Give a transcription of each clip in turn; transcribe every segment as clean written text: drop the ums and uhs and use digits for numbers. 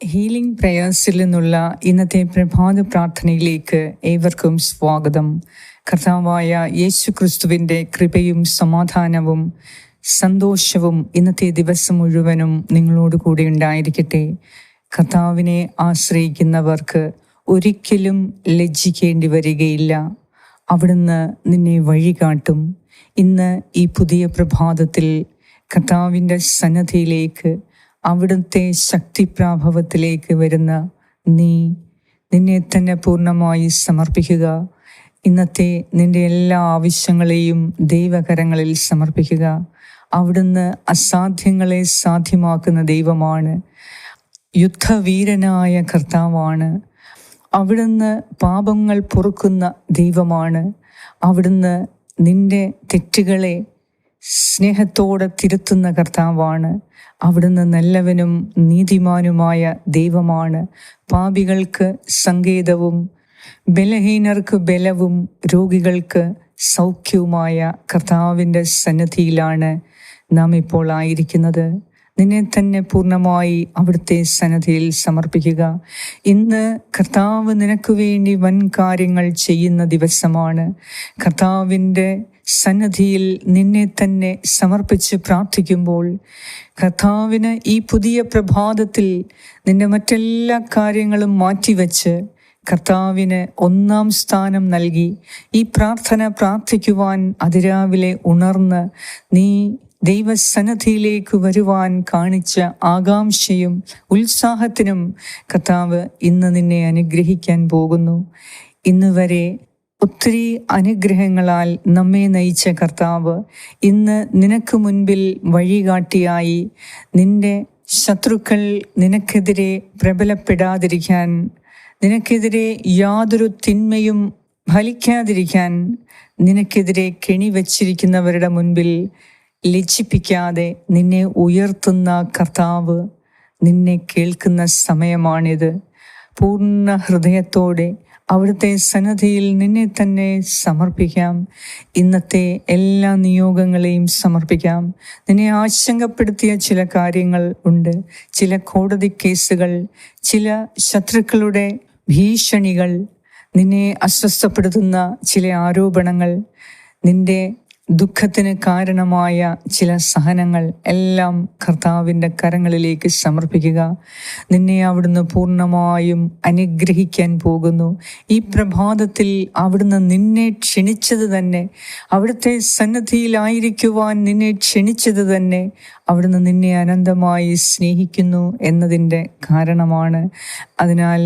Healing പ്രേയേഴ്സിൽ നിന്നുള്ള ഇന്നത്തെ പ്രഭാത പ്രാർത്ഥനയിലേക്ക് ഏവർക്കും സ്വാഗതം. കർത്താവായ യേശു ക്രിസ്തുവിൻ്റെ കൃപയും സമാധാനവും സന്തോഷവും ഇന്നത്തെ ദിവസം മുഴുവനും നിങ്ങളോട് കൂടി ഉണ്ടായിരിക്കട്ടെ. കർത്താവിനെ ആശ്രയിക്കുന്നവർക്ക് ഒരിക്കലും ലജ്ജിക്കേണ്ടി വരികയില്ല. അവിടുന്ന് നിന്നെ വഴികാട്ടും. ഇന്ന് ഈ പുതിയ പ്രഭാതത്തിൽ കർത്താവിൻ്റെ സന്നദ്ധിയിലേക്ക്, അവിടുത്തെ ശക്തിപ്രാഭവത്തിലേക്ക് വരുന്ന നിന്നെ തന്നെ പൂർണ്ണമായി സമർപ്പിക്കുക. ഇന്നത്തെ നിന്റെ എല്ലാ ആവശ്യങ്ങളെയും ദൈവകരങ്ങളിൽ സമർപ്പിക്കുക. അവിടുന്ന് അസാധ്യങ്ങളെ സാധ്യമാക്കുന്ന ദൈവമാണ്. യുദ്ധവീരനായ കർത്താവാണ്. അവിടുന്ന് പാപങ്ങൾ പൊറുക്കുന്ന ദൈവമാണ്. അവിടുന്ന് നിന്റെ തെറ്റുകളെ സ്നേഹത്തോടെ തിരുത്തുന്ന കർത്താവാണ്. അവിടുന്ന് നല്ലവനും നീതിമാനുമായ ദൈവമാണ്. പാപികൾക്ക് സങ്കേതവും ബലഹീനർക്ക് ബലവും രോഗികൾക്ക് സൗഖ്യവുമായ കർത്താവിൻ്റെ സന്നിധിയിലാണ് നാം ഇപ്പോൾ ആയിരിക്കുന്നത്. നിന്നെ തന്നെ പൂർണ്ണമായി അവിടുത്തെ സന്നിധിയിൽ സമർപ്പിക്കുക. ഇന്ന് കർത്താവ് നിനക്ക് വേണ്ടി വൻ കാര്യങ്ങൾ ചെയ്യുന്ന ദിവസമാണ്. കർത്താവിൻ്റെ സന്നിധിയിൽ നിന്നെ തന്നെ സമർപ്പിച്ച് പ്രാർത്ഥിക്കുമ്പോൾ കർത്താവിന് ഈ പുതിയ പ്രഭാതത്തിൽ നിന്റെ മറ്റെല്ലാ കാര്യങ്ങളും മാറ്റിവെച്ച് കർത്താവിന് ഒന്നാം സ്ഥാനം നൽകി ഈ പ്രാർത്ഥന പ്രാർത്ഥിക്കുവാൻ അതിരാവിലെ ഉണർന്ന് നീ ദൈവസന്നിധിയിലേക്ക് വരുവാൻ കാണിച്ച ആകാംക്ഷയും ഉത്സാഹത്തിനും കർത്താവ് ഇന്ന് നിന്നെ അനുഗ്രഹിക്കാൻ പോകുന്നു. ഇന്ന് വരെ ഒത്തിരി അനുഗ്രഹങ്ങളാൽ നമ്മെ നയിച്ച കർത്താവ് ഇന്ന് നിനക്ക് മുൻപിൽ വഴികാട്ടിയായി. നിന്റെ ശത്രുക്കൾ നിനക്കെതിരെ പ്രബലപ്പെടാതിരിക്കാൻ, നിനക്കെതിരെ യാതൊരു തിന്മയും ഫലിക്കാതിരിക്കാൻ, നിനക്കെതിരെ കെണി വച്ചിരിക്കുന്നവരുടെ മുൻപിൽ ലജ്ജിപ്പിക്കാതെ നിന്നെ ഉയർത്തുന്ന കർത്താവ് നിന്നെ കേൾക്കുന്ന സമയമാണിത്. പൂർണ്ണ ഹൃദയത്തോടെ അവിടുത്തെ സന്നിധിയിൽ നിന്നെ തന്നെ സമർപ്പിക്കാം. ഇന്നത്തെ എല്ലാ നിയോഗങ്ങളെയും സമർപ്പിക്കാം. നിന്നെ ആശങ്കപ്പെടുത്തിയ ചില കാര്യങ്ങൾ ഉണ്ട്. ചില കോടതി കേസുകൾ, ചില ശത്രുക്കളുടെ ഭീഷണികൾ, നിന്നെ അസ്വസ്ഥപ്പെടുത്തുന്ന ചില ആരോപണങ്ങൾ, നിന്റെ ദുഃഖത്തിന് കാരണമായ ചില സഹനങ്ങൾ എല്ലാം കർത്താവിൻ്റെ കരങ്ങളിലേക്ക് സമർപ്പിക്കുക. നിന്നെ അവിടുന്ന് പൂർണ്ണമായും അനുഗ്രഹിക്കാൻ പോകുന്നു. ഈ പ്രഭാതത്തിൽ അവിടുന്ന് നിന്നെ ക്ഷണിച്ചത് തന്നെ, അവിടുത്തെ സന്നിധിയിലായിരിക്കുവാൻ നിന്നെ ക്ഷണിച്ചത് തന്നെ അവിടുന്ന് നിന്നെ അനന്തമായി സ്നേഹിക്കുന്നു എന്നതിൻ്റെ കാരണമാണ്. അതിനാൽ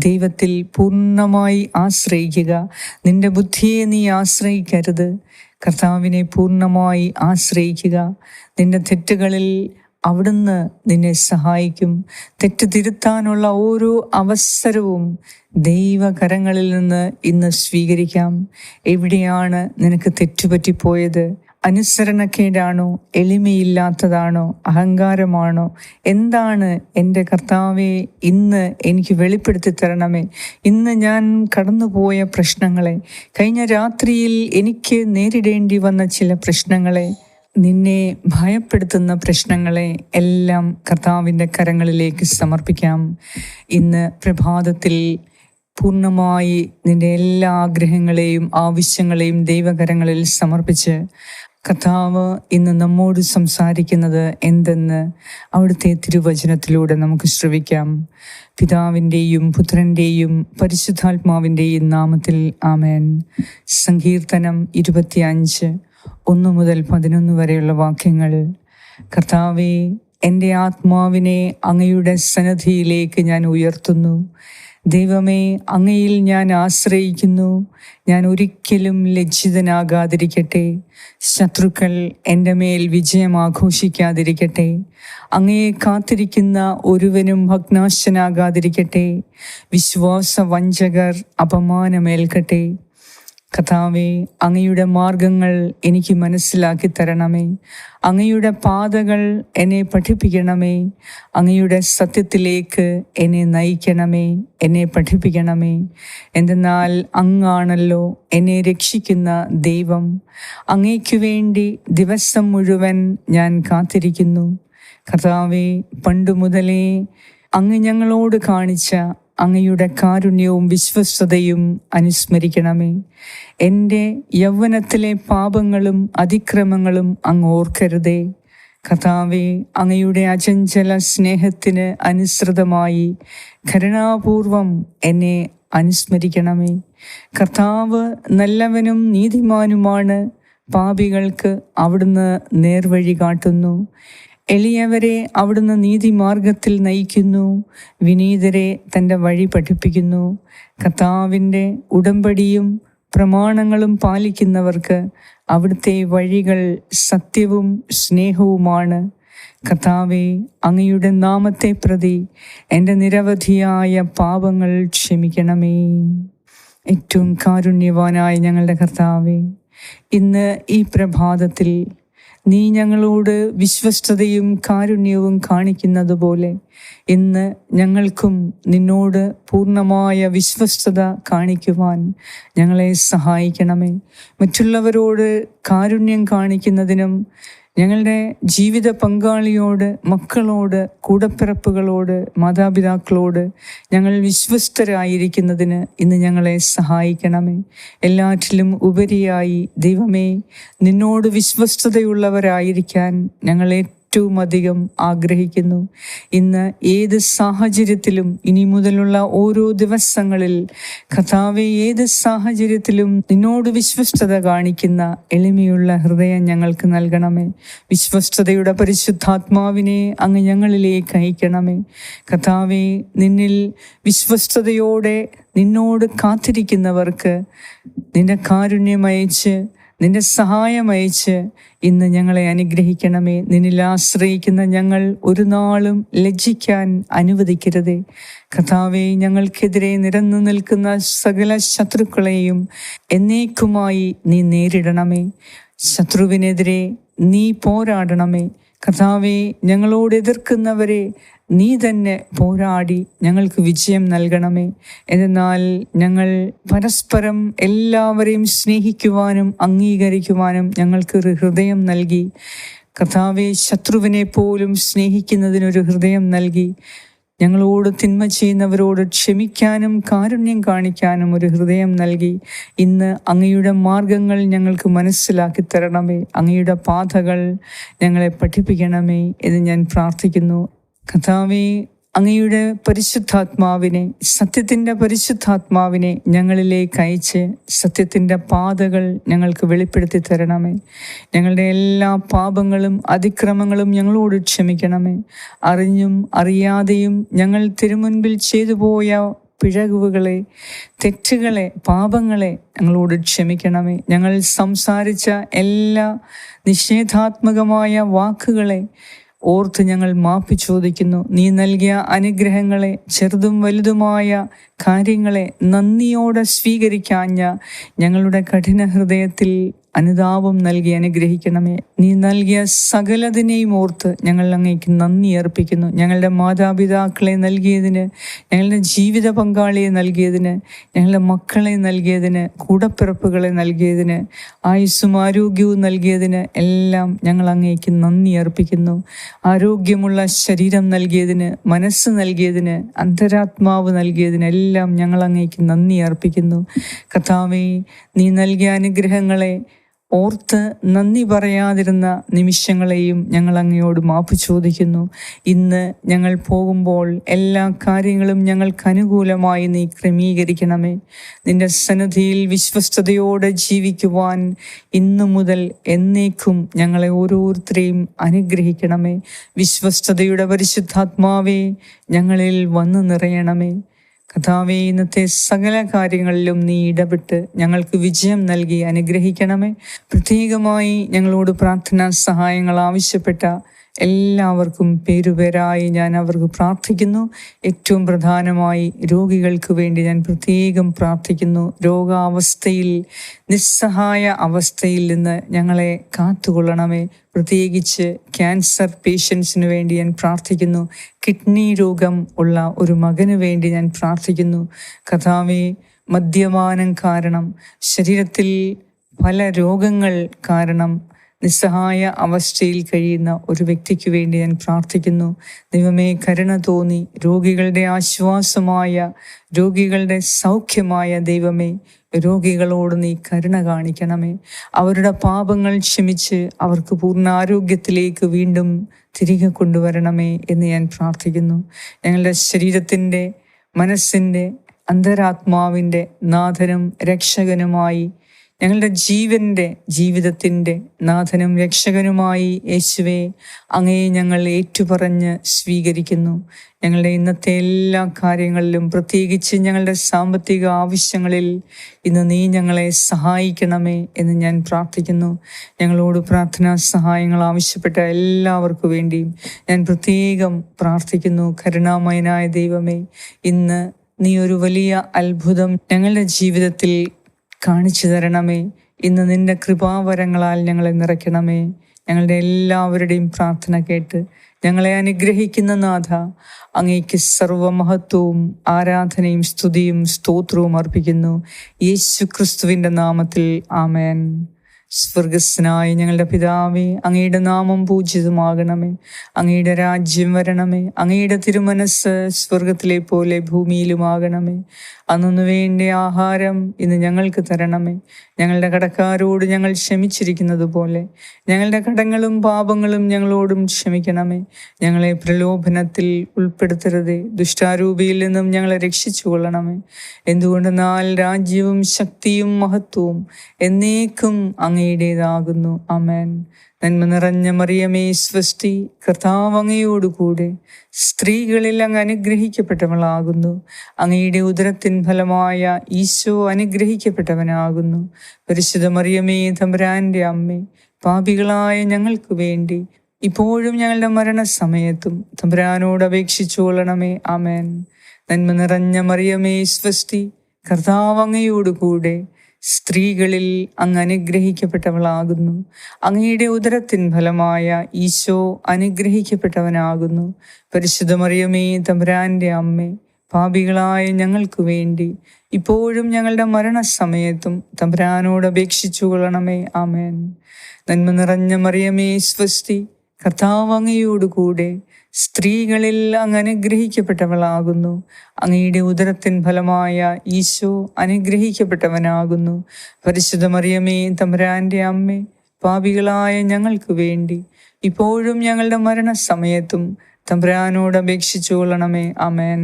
ദൈവത്തിൽ പൂർണ്ണമായി ആശ്രയിക്കുക. നിന്റെ ബുദ്ധിയെ നീ ആശ്രയിക്കരുത്. കർത്താവിനെ പൂർണ്ണമായി ആശ്രയിക്കുക. നിന്റെ തെറ്റുകളിൽ അവിടുന്ന് നിന്നെ സഹായിക്കും. തെറ്റ് തിരുത്താനുള്ള ഓരോ അവസരവും ദൈവകരങ്ങളിൽ നിന്ന് ഇന്ന് സ്വീകരിക്കാം. എവിടെയാണ് നിനക്ക് തെറ്റുപറ്റിപ്പോയത്? അനുസരണക്കേടാണോ? എളിമയില്ലാത്തതാണോ? അഹങ്കാരമാണോ? എന്താണ്? എൻ്റെ കർത്താവെ, ഇന്ന് എനിക്ക് വെളിപ്പെടുത്തി തരണമേ. ഇന്ന് ഞാൻ കടന്നുപോയ പ്രശ്നങ്ങളെ, കഴിഞ്ഞ രാത്രിയിൽ എനിക്ക് നേരിടേണ്ടി വന്ന ചില പ്രശ്നങ്ങളെ, നിന്നെ ഭയപ്പെടുത്തുന്ന പ്രശ്നങ്ങളെ എല്ലാം കർത്താവിൻ്റെ കരങ്ങളിലേക്ക് സമർപ്പിക്കാം. ഇന്ന് പ്രഭാതത്തിൽ പൂർണ്ണമായി നിന്റെ എല്ലാ ആഗ്രഹങ്ങളെയും ആവശ്യങ്ങളെയും ദൈവകരങ്ങളിൽ സമർപ്പിച്ച് കർത്താവ് ഇന്ന് നമ്മോട് സംസാരിക്കുന്നത് എന്തെന്ന് അവിടുത്തെ തിരുവചനത്തിലൂടെ നമുക്ക് ശ്രവിക്കാം. പിതാവിൻ്റെയും പുത്രൻ്റെയും പരിശുദ്ധാത്മാവിൻ്റെയും നാമത്തിൽ ആമേൻ. സങ്കീർത്തനം 25 1 മുതൽ 11 വരെയുള്ള വാക്യങ്ങൾ. കർത്താവേ, എൻ്റെ ആത്മാവിനെ അങ്ങയുടെ സന്നിധിയിലേക്ക് ഞാൻ ഉയർത്തുന്നു. ദൈവമേ, അങ്ങയിൽ ഞാൻ ആശ്രയിക്കുന്നു. ഞാൻ ഒരിക്കലും ലജ്ജിതനാകാതിരിക്കട്ടെ. ശത്രുക്കൾ എൻ്റെ മേൽ വിജയം ആഘോഷിക്കാതിരിക്കട്ടെ. അങ്ങയെ കാത്തിരിക്കുന്ന ഒരുവനും ഭഗ്നാശനാകാതിരിക്കട്ടെ. വിശ്വാസവഞ്ചകർ അപമാനമേൽക്കട്ടെ. കർത്താവേ, അങ്ങയുടെ മാർഗങ്ങൾ എനിക്ക് മനസ്സിലാക്കി തരണമേ. അങ്ങയുടെ പാതകൾ എന്നെ പഠിപ്പിക്കണമേ. അങ്ങയുടെ സത്യത്തിലേക്ക് എന്നെ നയിക്കണമേ, എന്നെ പഠിപ്പിക്കണമേ. എന്തെന്നാൽ അങ്ങാണല്ലോ എന്നെ രക്ഷിക്കുന്ന ദൈവം. അങ്ങേക്കു വേണ്ടി ദിവസം മുഴുവൻ ഞാൻ കാത്തിരിക്കുന്നു. കർത്താവേ, പണ്ടു മുതലേ അങ്ങ് ഞങ്ങളോട് കാണിച്ച അങ്ങയുടെ കാരുണ്യവും വിശ്വസ്തതയും അനുസ്മരിക്കണമേ. എൻ്റെ യൗവനത്തിലെ പാപങ്ങളും അതിക്രമങ്ങളും അങ്ങ് ഓർക്കരുതേ. കർത്താവേ, അങ്ങയുടെ അചഞ്ചല സ്നേഹത്തിന് അനുസൃതമായി കരുണാപൂർവം എന്നെ അനുസ്മരിക്കണമേ. കർത്താവ് നല്ലവനും നീതിമാനുമാണ്. പാപികൾക്ക് അവിടുന്ന് നേർവഴി കാട്ടുന്നു. എളിയവരെ അവിടുന്ന് നീതിമാർഗത്തിൽ നയിക്കുന്നു. വിനീതരെ തൻ്റെ വഴി പഠിപ്പിക്കുന്നു. കർത്താവിൻ്റെ ഉടമ്പടിയും പ്രമാണങ്ങളും പാലിക്കുന്നവർക്ക് അവിടുത്തെ വഴികൾ സത്യവും സ്നേഹവുമാണ്. കർത്താവേ, അങ്ങയുടെ നാമത്തെ പ്രതി എൻ്റെ നിരവധിയായ പാപങ്ങൾ ക്ഷമിക്കണമേ. ഏറ്റവും കാരുണ്യവാനായ ഞങ്ങളുടെ കർത്താവേ, ഇന്ന് ഈ പ്രഭാതത്തിൽ നീ ഞങ്ങളോട് വിശ്വസ്തതയും കാരുണ്യവും കാണിക്കുന്നത് പോലെ ഇന്ന് ഞങ്ങൾക്കും നിന്നോട് പൂർണ്ണമായ വിശ്വസ്തത കാണിക്കുവാൻ ഞങ്ങളെ സഹായിക്കണമേ. മറ്റുള്ളവരോട് കാരുണ്യം കാണിക്കുന്നതിനും ഞങ്ങളുടെ ജീവിത പങ്കാളിയോട്, മക്കളോട്, കൂടപ്പിറപ്പുകളോട്, മാതാപിതാക്കളോട് ഞങ്ങൾ വിശ്വസ്തരായിരിക്കുന്നതിന് ഇന്ന് ഞങ്ങളെ സഹായിക്കണമേ. എല്ലാറ്റിലും ഉപരിയായി ദൈവമേ, നിന്നോട് വിശ്വസ്തതയുള്ളവരായിരിക്കാൻ ഞങ്ങളെ ഏറ്റവും അധികം ആഗ്രഹിക്കുന്നു. ഇന്ന് ഏത് സാഹചര്യത്തിലും ഇനി മുതലുള്ള ഓരോ ദിവസങ്ങളിൽ കർത്താവേ, ഏത് സാഹചര്യത്തിലും നിന്നോട് വിശ്വസ്തത കാണിക്കുന്ന എളിമയുള്ള ഹൃദയം ഞങ്ങൾക്ക് നൽകണമേ. വിശ്വസ്തതയുടെ പരിശുദ്ധാത്മാവിനെ അങ്ങ് ഞങ്ങളിലേക്ക് അയക്കണമേ. കർത്താവേ, നിന്നിൽ വിശ്വസ്തതയോടെ നിന്നോട് കാത്തിരിക്കുന്നവർക്ക് നിന്റെ കാരുണ്യമയച്ച്, നിന്റെ സഹായമയച്ച് ഇന്ന് ഞങ്ങളെ അനുഗ്രഹിക്കണമേ. നിന്നിൽ ആശ്രയിക്കുന്ന ഞങ്ങൾ ഒരു നാളും ലജ്ജിക്കാൻ അനുവദിക്കരുതേ. കർത്താവേ, ഞങ്ങൾക്കെതിരെ നിരന്നു നിൽക്കുന്ന സകല ശത്രുക്കളെയും എന്നേക്കുമായി നീ നേരിടണമേ. ശത്രുവിനെതിരെ നീ പോരാടണമേ. കർത്താവേ, ഞങ്ങളോട് എതിർക്കുന്നവരെ നീ തന്നെ പോരാടി ഞങ്ങൾക്ക് വിജയം നൽകണമേ. എന്നാൽ ഞങ്ങൾ പരസ്പരം എല്ലാവരെയും സ്നേഹിക്കുവാനും അംഗീകരിക്കുവാനും ഞങ്ങൾക്കൊരു ഹൃദയം നൽകി. കർത്താവേ, ശത്രുവിനെ പോലും സ്നേഹിക്കുന്നതിനൊരു ഹൃദയം നൽകി. ഞങ്ങളോട് തിന്മ ചെയ്യുന്നവരോട് ക്ഷമിക്കാനും കാരുണ്യം കാണിക്കാനും ഒരു ഹൃദയം നൽകി. ഇന്ന് അങ്ങയുടെ മാർഗങ്ങൾ ഞങ്ങൾക്ക് മനസ്സിലാക്കി തരണമേ. അങ്ങയുടെ പാതകൾ ഞങ്ങളെ പഠിപ്പിക്കണമേ എന്ന് ഞാൻ പ്രാർത്ഥിക്കുന്നു. കർത്താവേ, അങ്ങയുടെ പരിശുദ്ധാത്മാവിനെ, സത്യത്തിൻ്റെ പരിശുദ്ധാത്മാവിനെ ഞങ്ങളിലേക്ക് അയച്ച് സത്യത്തിൻ്റെ പാതകൾ ഞങ്ങൾക്ക് വെളിപ്പെടുത്തി തരണമേ. ഞങ്ങളുടെ എല്ലാ പാപങ്ങളും അതിക്രമങ്ങളും ഞങ്ങളോട് ക്ഷമിക്കണമേ. അറിഞ്ഞും അറിയാതെയും ഞങ്ങൾ തിരുമുൻപിൽ ചെയ്തു പോയ പിഴവുകളെ, തെറ്റുകളെ, പാപങ്ങളെ ഞങ്ങളോട് ക്ഷമിക്കണമേ. ഞങ്ങൾ സംസാരിച്ച എല്ലാ നിഷേധാത്മകമായ വാക്കുകളെ ഓർത്ത് ഞങ്ങൾ മാപ്പ് ചോദിക്കുന്നു. നീ നൽകിയ അനുഗ്രഹങ്ങളെ, ചെറുതും വലുതുമായ കാര്യങ്ങളെ നന്ദിയോടെ സ്വീകരിക്കാഞ്ഞ ഞങ്ങളുടെ കഠിന ഹൃദയത്തിൽ അനുതാപം നൽകി അനുഗ്രഹിക്കണമേ. നീ നൽകിയ സകലതിനെയും ഓർത്ത് ഞങ്ങൾ അങ്ങേക്ക് നന്ദി അർപ്പിക്കുന്നു. ഞങ്ങളുടെ മാതാപിതാക്കളെ നൽകിയതിന്, ഞങ്ങളുടെ ജീവിത പങ്കാളിയെ നൽകിയതിന്, ഞങ്ങളുടെ മക്കളെ നൽകിയതിന്, കൂടപ്പിറപ്പുകളെ നൽകിയതിന്, ആയുസ്സും ആരോഗ്യവും നൽകിയതിന് എല്ലാം ഞങ്ങൾ അങ്ങേക്ക് നന്ദി അർപ്പിക്കുന്നു. ആരോഗ്യമുള്ള ശരീരം നൽകിയതിന്, മനസ്സ് നൽകിയതിന്, അന്തരാത്മാവ് നൽകിയതിന് എല്ലാം ഞങ്ങൾ അങ്ങേക്ക് നന്ദി അർപ്പിക്കുന്നു. കർത്താവേ, നീ നൽകിയ അനുഗ്രഹങ്ങളെ ഓർത്ത് നന്ദി പറയാതിരുന്ന നിമിഷങ്ങളെയും ഞങ്ങൾ അങ്ങയോട് മാപ്പ് ചോദിക്കുന്നു. ഇന്ന് ഞങ്ങൾ പോകുമ്പോൾ എല്ലാ കാര്യങ്ങളും ഞങ്ങൾക്ക് അനുകൂലമായി നീ ക്രമീകരിക്കണമേ. നിന്റെ സന്നിധിയിൽ വിശ്വസ്തയോടെ ജീവിക്കുവാൻ ഇന്നു മുതൽ എന്നേക്കും ഞങ്ങളെ ഓരോരുത്തരെയും അനുഗ്രഹിക്കണമേ. വിശ്വസ്തയുടെ പരിശുദ്ധാത്മാവേ, ഞങ്ങളിൽ വന്നു നിറയണമേ. കർത്താവേ, ഇന്നത്തെ സകല കാര്യങ്ങളിലും നീ ഇടപെട്ട് ഞങ്ങൾക്ക് വിജയം നൽകി അനുഗ്രഹിക്കണമേ. പ്രത്യേകമായി ഞങ്ങളോട് പ്രാർത്ഥനാ സഹായങ്ങൾ ആവശ്യപ്പെട്ട എല്ലാവർക്കും പേരുപേരായി ഞാൻ അവർക്ക് പ്രാർത്ഥിക്കുന്നു. ഏറ്റവും പ്രധാനമായി രോഗികൾക്ക് വേണ്ടി ഞാൻ പ്രത്യേകം പ്രാർത്ഥിക്കുന്നു. രോഗാവസ്ഥയിൽ, നിസ്സഹായ അവസ്ഥയിൽ നിന്ന് ഞങ്ങളെ കാത്തുകൊള്ളണമേ. പ്രത്യേകിച്ച് ക്യാൻസർ പേഷ്യൻസിന് വേണ്ടി ഞാൻ പ്രാർത്ഥിക്കുന്നു. കിഡ്നി രോഗം ഉള്ള ഒരു മകന് വേണ്ടി ഞാൻ പ്രാർത്ഥിക്കുന്നു. കർത്താവേ, മദ്യപാനം കാരണം, ശരീരത്തിൽ പല രോഗങ്ങൾ കാരണം നിസ്സഹായ അവസ്ഥയിൽ കഴിയുന്ന ഒരു വ്യക്തിക്ക് വേണ്ടി ഞാൻ പ്രാർത്ഥിക്കുന്നു. ദൈവമേ, കരുണ തോന്നി രോഗികളുടെ ആശ്വാസമായ, രോഗികളുടെ സൗഖ്യമായ ദൈവമേ, രോഗികളോട് നീ കരുണ കാണിക്കണമേ. അവരുടെ പാപങ്ങൾ ക്ഷമിച്ച് അവർക്ക് പൂർണ്ണ ആരോഗ്യത്തിലേക്ക് വീണ്ടും തിരികെ കൊണ്ടുവരണമേ എന്ന് ഞാൻ പ്രാർത്ഥിക്കുന്നു. ഞങ്ങളുടെ ശരീരത്തിൻ്റെ, മനസ്സിൻ്റെ, അന്തരാത്മാവിൻ്റെ നാഥനും രക്ഷകനുമായി, ഞങ്ങളുടെ ജീവിതത്തിൻ്റെ നാഥനും രക്ഷകനുമായി യേശുവേ, അങ്ങയെ ഞങ്ങൾ ഏറ്റുപറഞ്ഞ് സ്വീകരിക്കുന്നു. ഞങ്ങളുടെ ഇന്നത്തെ എല്ലാ കാര്യങ്ങളിലും, പ്രത്യേകിച്ച് ഞങ്ങളുടെ സാമ്പത്തിക ആവശ്യങ്ങളിൽ ഇന്ന് നീ ഞങ്ങളെ സഹായിക്കണമേ എന്ന് ഞാൻ പ്രാർത്ഥിക്കുന്നു. ഞങ്ങളോട് പ്രാർത്ഥനാ സഹായങ്ങൾ ആവശ്യപ്പെട്ട എല്ലാവർക്കു വേണ്ടിയും ഞാൻ പ്രത്യേകം പ്രാർത്ഥിക്കുന്നു. കരുണാമയനായ ദൈവമേ, ഇന്ന് നീ ഒരു വലിയ അത്ഭുതം ഞങ്ങളുടെ ജീവിതത്തിൽ കാണിച്ചു തരണമേ. ഇന്ന് നിന്റെ കൃപാവരങ്ങളാൽ ഞങ്ങളെ നിറയ്ക്കണമേ. ഞങ്ങളുടെ എല്ലാവരുടെയും പ്രാർത്ഥന കേട്ട് ഞങ്ങളെ അനുഗ്രഹിക്കുന്ന നാഥ, അങ്ങേക്ക് സർവമഹത്വവും ആരാധനയും സ്തുതിയും സ്തോത്രവും അർപ്പിക്കുന്നു. യേശു ക്രിസ്തുവിൻ്റെ നാമത്തിൽ ആമേൻ. സ്വർഗസ്നായ ഞങ്ങളുടെ പിതാവേ, അങ്ങയുടെ നാമം പൂജിതമാകണമേ. അങ്ങയുടെ രാജ്യം വരണമേ. അങ്ങയുടെ തിരുമനസ് സ്വർഗത്തിലെ പോലെ ഭൂമിയിലുമാകണമേ. അന്നു വേണ്ട ആഹാരം ഇന്ന് ഞങ്ങൾക്ക് തരണമേ. ഞങ്ങളുടെ കടക്കാരോട് ഞങ്ങൾ ക്ഷമിച്ചിരിക്കുന്നത് പോലെ ഞങ്ങളുടെ കടങ്ങളും പാപങ്ങളും ഞങ്ങളോടും ക്ഷമിക്കണമേ. ഞങ്ങളെ പ്രലോഭനത്തിൽ ഉൾപ്പെടുത്തരുതേ, ദുഷ്ടാരൂപിയിൽ നിന്നും ഞങ്ങളെ രക്ഷിച്ചു കൊള്ളണമേ. എന്തുകൊണ്ടെന്നാൽ രാജ്യവും ശക്തിയും മഹത്വവും എന്നേക്കും അങ്ങയുടേതാകുന്നു. ആമേൻ. നന്മ നിറഞ്ഞ മറിയമേ, സ്വസ്തി, കർത്താവ് അങ്ങയോടുകൂടെ സ്ത്രീകളിൽ അങ്ങ് അനുഗ്രഹിക്കപ്പെട്ടവളാകുന്നു. അങ്ങയുടെ ഉദരത്തിൻ ഫലമായ ഈശോ അനുഗ്രഹിക്കപ്പെട്ടവനാകുന്നു. പരിശുദ്ധ മറിയമേ, തമ്പുരാന്റെ അമ്മേ, പാപികളായ ഞങ്ങൾക്ക് വേണ്ടി ഇപ്പോഴും ഞങ്ങളുടെ മരണസമയത്തും തമ്പുരാനോട് അപേക്ഷിച്ചു കൊള്ളണമേ. ആമേൻ. നന്മ നിറഞ്ഞ മറിയമേ, സ്വസ്തി, കർത്താവ് അങ്ങയോടുകൂടെ സ്ത്രീകളിൽ അങ്ങ് അനുഗ്രഹിക്കപ്പെട്ടവളാകുന്നു. അങ്ങയുടെ ഉദരത്തിൻ ഫലമായ ഈശോ അനുഗ്രഹിക്കപ്പെട്ടവനാകുന്നു. പരിശുദ്ധ മറിയമേ, തമ്പുരാന്റെ അമ്മേ, പാപികളായ ഞങ്ങൾക്ക് വേണ്ടി ഇപ്പോഴും ഞങ്ങളുടെ മരണസമയത്തും തമ്പുരാനോട് അപേക്ഷിച്ചു കൊള്ളണമേ. ആമേൻ. നന്മ നിറഞ്ഞ മറിയമേ, സ്വസ്തി, കർത്താവ് അങ്ങയോടുകൂടെ സ്ത്രീകളിൽ അങ്ങ് അനുഗ്രഹിക്കപ്പെട്ടവളാകുന്നു. അങ്ങയുടെ ഉദരത്തിൻ ഫലമായ ഈശോ അനുഗ്രഹിക്കപ്പെട്ടവനാകുന്നു. പരിശുദ്ധ മറിയമേ, തമ്പുരാന്റെ അമ്മേ, പാപികളായ ഞങ്ങൾക്ക് വേണ്ടി ഇപ്പോഴും ഞങ്ങളുടെ മരണസമയത്തും തമ്പുരാനോട് അപേക്ഷിച്ചു കൊള്ളണമേ. ആമേൻ.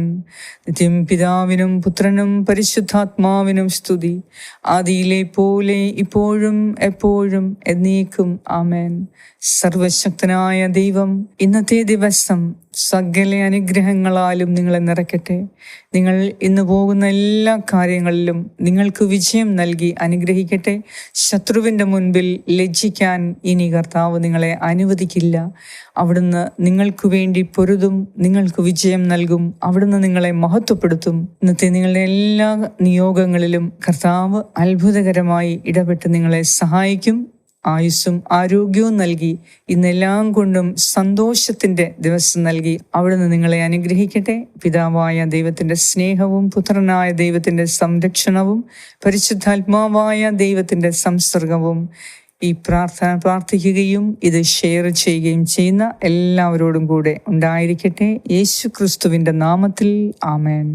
നിത്യം പിതാവിനും പുത്രനും പരിശുദ്ധാത്മാവിനും സ്തുതി, ആദിയിലെ പോലെ ഇപ്പോഴും എപ്പോഴും എന്നേക്കും. ആമേൻ. സർവശക്തനായ ദൈവം ഇന്നത്തെ ദിവസം സകല അനുഗ്രഹങ്ങളാലും നിങ്ങളെ നിറയ്ക്കട്ടെ. നിങ്ങൾ ഇന്ന് പോകുന്ന എല്ലാ കാര്യങ്ങളിലും നിങ്ങൾക്ക് വിജയം നൽകി അനുഗ്രഹിക്കട്ടെ. ശത്രുവിൻ്റെ മുൻപിൽ ലജ്ജിക്കാൻ ഇനി കർത്താവ് നിങ്ങളെ അനുവദിക്കില്ല. അവിടുന്ന് നിങ്ങൾക്ക് വേണ്ടി പൊരുതും, നിങ്ങൾക്ക് വിജയം നൽകും. അവിടുന്ന് നിങ്ങളെ മഹത്വപ്പെടുത്തും. ഇന്നത്തെ നിങ്ങളുടെ എല്ലാ നിയോഗങ്ങളിലും കർത്താവ് അത്ഭുതകരമായി ഇടപെട്ട് നിങ്ങളെ സഹായിക്കും. ആയുസ്സും ആരോഗ്യവും നൽകി ഇന്നെല്ലാം കൊണ്ടും സന്തോഷത്തിൻ്റെ ദിവസം നൽകി അവിടുന്ന് നിങ്ങളെ അനുഗ്രഹിക്കട്ടെ. പിതാവായ ദൈവത്തിൻ്റെ സ്നേഹവും പുത്രനായ ദൈവത്തിൻ്റെ സംരക്ഷണവും പരിശുദ്ധാത്മാവായ ദൈവത്തിൻ്റെ സംസർഗവും ഈ പ്രാർത്ഥിക്കുകയും ഇത് ഷെയർ ചെയ്യുകയും ചെയ്യുന്ന എല്ലാവരോടും കൂടെ ഉണ്ടായിരിക്കട്ടെ. യേശു ക്രിസ്തുവിൻ്റെ നാമത്തിൽ. ആമേൻ.